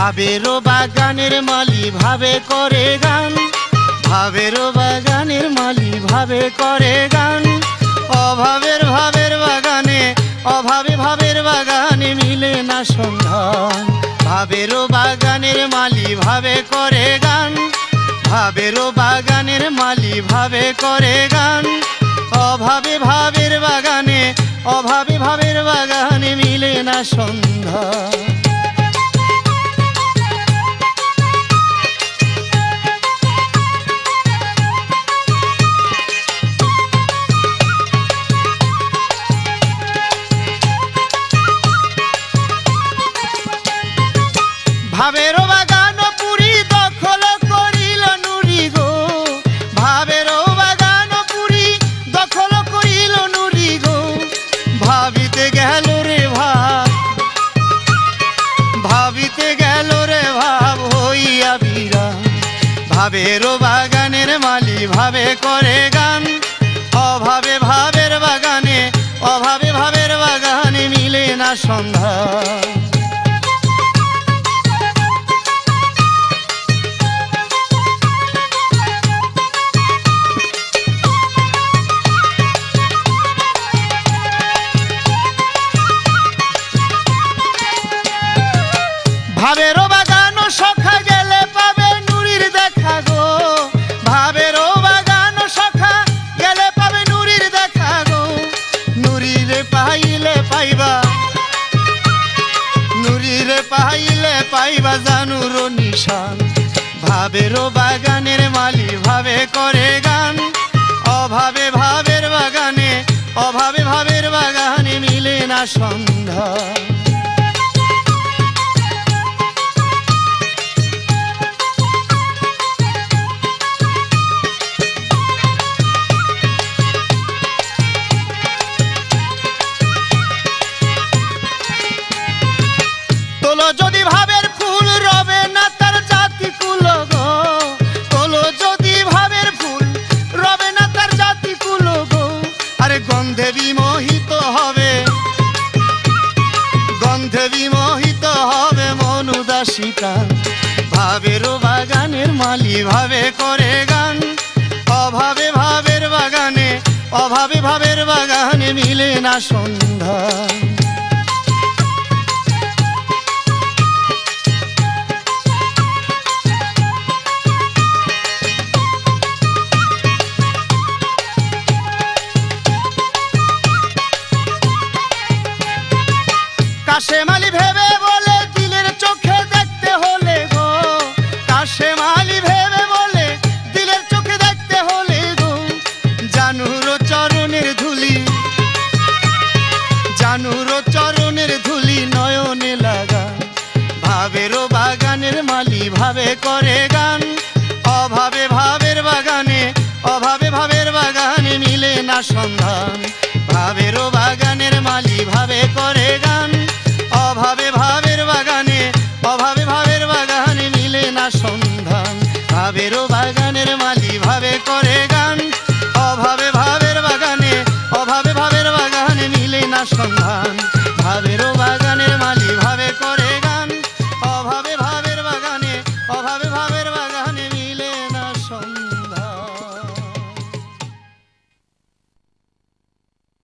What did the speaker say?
ভাবেরও বাগানের মালি ভাবে করে গান, ভাবেরও বাগানের মালি ভাবে করে গান। অভাবের ভাবের বাগানে, অভাবে ভাবের বাগানে মিলে না সন্ধান। ভাবেরও বাগানের মালি ভাবে করে গান, ভাবেরও বাগানের মালি ভাবে করে গান। অভাবে ভাবের বাগানে, অভাবে ভাবের বাগানে মিলে না সন্ধান। ভাবেরও বাগান পুরি দখল করিল নুরি গো, ভাবেরও বাগান পুরি দখল করিল নুরি গো। ভাবিতে গেল রে ভাব, ভাবিতে গেল রে ভাব হইয়া বিরাম। ভাবেরও বাগানের মালি ভাবে করে গান, অভাবে ভাবের বাগানে, অভাবে ভাবের বাগানে মিলে না সন্ধান। ভাবেরও বাগান সখা গেলে পাবে নুরির দেখা গো, ভাবেরও বাগান সখা গেলে পাবে নুরির দেখা গো। নুরিরে পাইলে পাইবা, নুরিরে পাইলে পাইবা জানুর নিশান। ভাবেরও বাগানের মালি ভাবে করে গান, অভাবে ভাবের বাগানে, অভাবে ভাবের বাগানে মিলে না সন্ধান। তোলো যদি ভাবের ফুল রবে না তার জাতি কুল গো, তোলো যদি ভাবের ফুল রবে না তার জাতি কুল গো। আরে গন্ধে বিমোহিত হবে, গন্ধে বিমোহিত হবে মন উদাসিতা। ভাবেরও বাগানের মালি ভাবে করে গান, অভাবে ভাবের বাগানে, অভাবে ভাবের বাগানে মিলে না সন্ধান। কাশেমালি ভেবে বলে দিলের চোখে দেখতে হলে গো, কাশেমালি ভেবে বলে দিলের চোখে দেখতে হলে গো। জানুর চরণের ধুলি, জানুর চরণের ধুলি নয়নে লাগা। ভাবেরও বাগানের মালি ভাবে করে গান, অভাবে ভাবের বাগানে, অভাবে ভাবের বাগানে মিলে না সন্ধান। ভাবেরও বাগানের মালি ভাবে করে গান, অভাবে ভাবের বাগানে, অভাবে ভাবের বাগানে মিলে না সন্ধান। ভাবেরও বাগানের মালি ভাবে করে গান, অভাবে ভাবের বাগানে, অভাবে ভাবের বাগানে মিলে না সন্ধান।